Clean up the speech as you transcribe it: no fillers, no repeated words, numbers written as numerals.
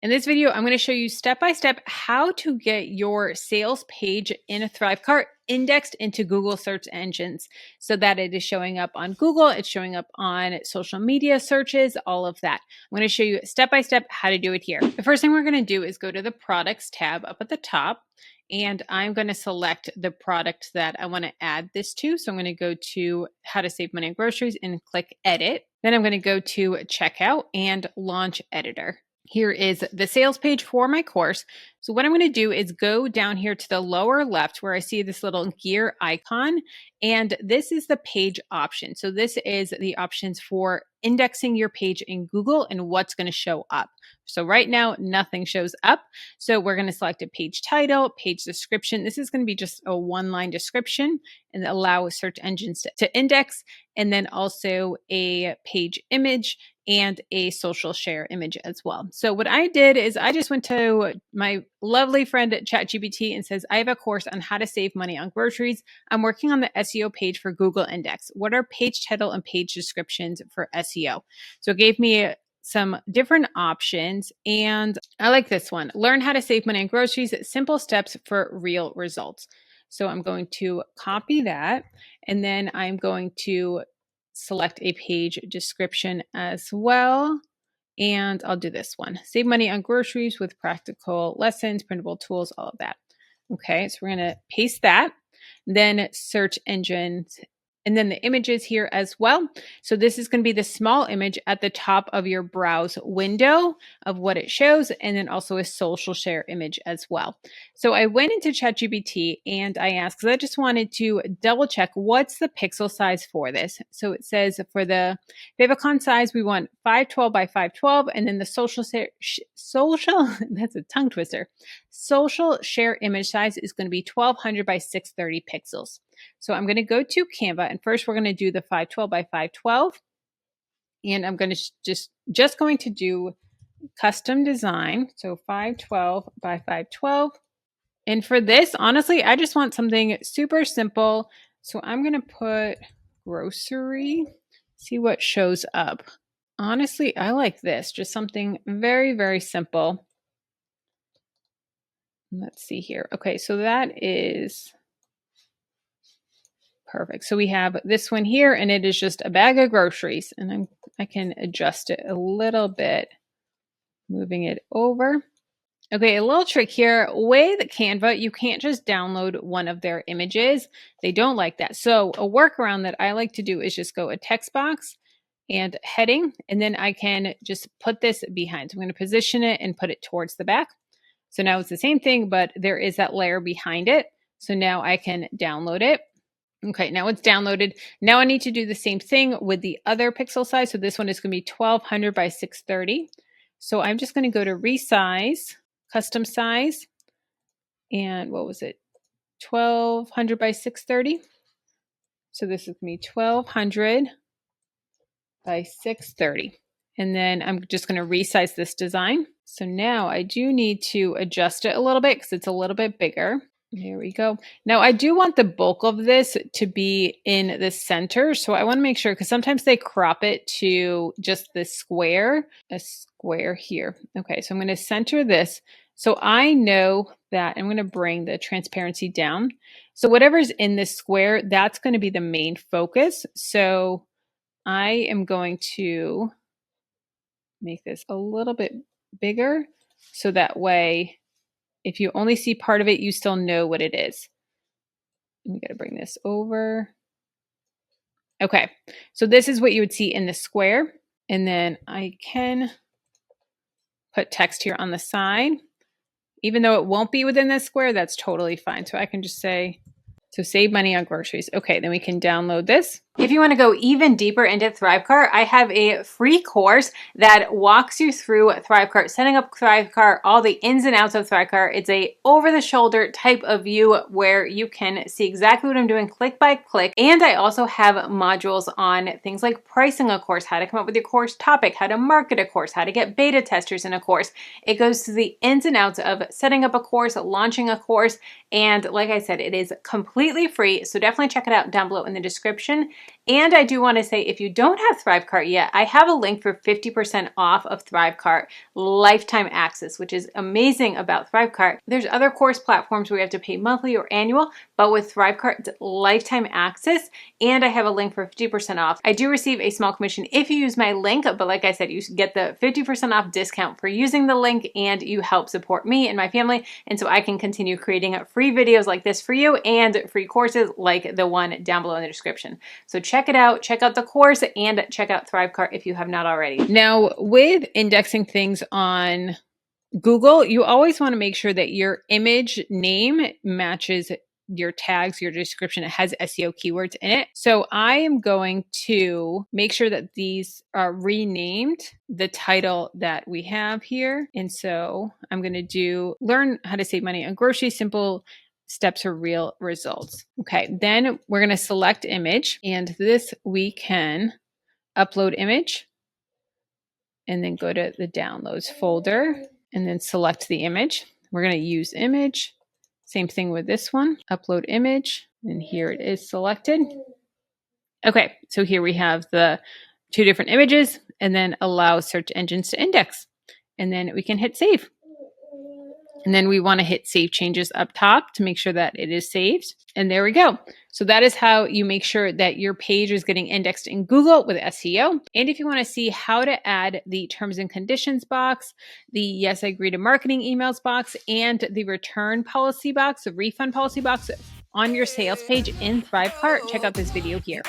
In this video, I'm going to show you step-by-step how to get your sales page in a ThriveCart indexed into Google search engines so that it is showing up on Google, it's showing up on social media searches, all of that. I'm going to show you step-by-step how to do it here. The first thing we're going to do is go to the products tab up at the top, and I'm going to select the product that I want to add this to. So I'm going to go to how to save money on groceries and click edit. Then I'm going to go to checkout and launch editor. Here is the sales page for my course. So what I'm going to do is go down here to the lower left where I see this little gear icon, and this is the page option. So this is the options for indexing your page in Google and what's going to show up. So right now, nothing shows up. So we're going to select a page title, page description. This is going to be just a one-line description and allow search engines to index, and then also a page image and a social share image as well. So what I did is I just went to my lovely friend at ChatGPT and says, I have a course on how to save money on groceries. I'm working on the SEO page for Google Index. What are page title and page descriptions for SEO? So it gave me some different options, and I like this one. Learn how to save money on groceries, simple steps for real results. So I'm going to copy that, and then I'm going to select a page description as well. And I'll do this one. Save money on groceries with practical lessons, printable tools, all of that. Okay, so we're going to paste that. Then search engines, and then the images here as well. So this is going to be the small image at the top of your browse window of what it shows, and then also a social share image as well. So I went into ChatGPT and I asked, because I just wanted to double check what's the pixel size for this. So it says for the favicon size, we want 512 by 512, and then the social that's a tongue twister. Social share image size is going to be 1200 by 630 pixels. So I'm going to go to Canva, and first we're going to do the 512 by 512, and I'm going to just going to do custom design. So 512 by 512. And for this, honestly, I just want something super simple. So I'm going to put grocery, see what shows up. Honestly, I like this, just something very, very simple. Let's see here. Okay, so that is perfect. So we have this one here, and it is just a bag of groceries, and I can adjust it a little bit, moving it over. Okay, a little trick here. With Canva, you can't just download one of their images. They don't like that. So a workaround that I like to do is just go a text box and heading, and then I can just put this behind. So I'm going to position it and put it towards the back. So now it's the same thing, but there is that layer behind it. So now I can download it. Okay, now it's downloaded. Now I need to do the same thing with the other pixel size. So this one is going to be 1200 by 630. So I'm just going to go to resize, custom size, and what was it? 1200 by 630. So this is going to be 1200 by 630. And then I'm just going to resize this design. So now I do need to adjust it a little bit because it's a little bit bigger. There we go. Now I do want the bulk of this to be in the center. So I want to make sure, because sometimes they crop it to just the square, a square here. Okay, so I'm going to center this. So I know that I'm going to bring the transparency down. So whatever's in this square, that's going to be the main focus. So I am going to make this a little bit bigger, so that way if you only see part of it, you still know what it is. We got to bring this over. Okay, so this is what you would see in the square. And then I can put text here on the side. Even though it won't be within this square, that's totally fine. So I can just say, so save money on groceries. Okay, then we can download this. If you want to go even deeper into ThriveCart, I have a free course that walks you through ThriveCart, setting up ThriveCart, all the ins and outs of ThriveCart. It's a over-the-shoulder type of view where you can see exactly what I'm doing click by click. And I also have modules on things like pricing a course, how to come up with your course topic, how to market a course, how to get beta testers in a course. It goes to the ins and outs of setting up a course, launching a course. And like I said, it is completely free. So definitely check it out down below in the description. And I do want to say, if you don't have ThriveCart yet, I have a link for 50% off of ThriveCart lifetime access, which is amazing about ThriveCart. There's other course platforms where you have to pay monthly or annual, but with ThriveCart, it's lifetime access. And I have a link for 50% off. I do receive a small commission if you use my link, but like I said, you get the 50% off discount for using the link, and you help support me and my family. And so I can continue creating free videos like this for you and free courses like the one down below in the description. So check it out, check out the course, and check out ThriveCart if you have not already. Now, with indexing things on Google, you always want to make sure that your image name matches your tags, your description. It has SEO keywords in it. So I am going to make sure that these are renamed the title that we have here. And so I'm going to do learn how to save money on groceries, simple steps for real results. Okay, then we're going to select image, and this we can upload image and then go to the downloads folder and then select the image. We're going to use image. Same thing with this one, upload image, and here it is selected. Okay, so here we have the two different images, and then allow search engines to index. And then we can hit save. And then we want to hit save changes up top to make sure that it is saved. And there we go. So that is how you make sure that your page is getting indexed in Google with SEO. And if you want to see how to add the terms and conditions box, the yes, I agree to marketing emails box, and the return policy box, the refund policy box on your sales page in ThriveCart, check out this video here.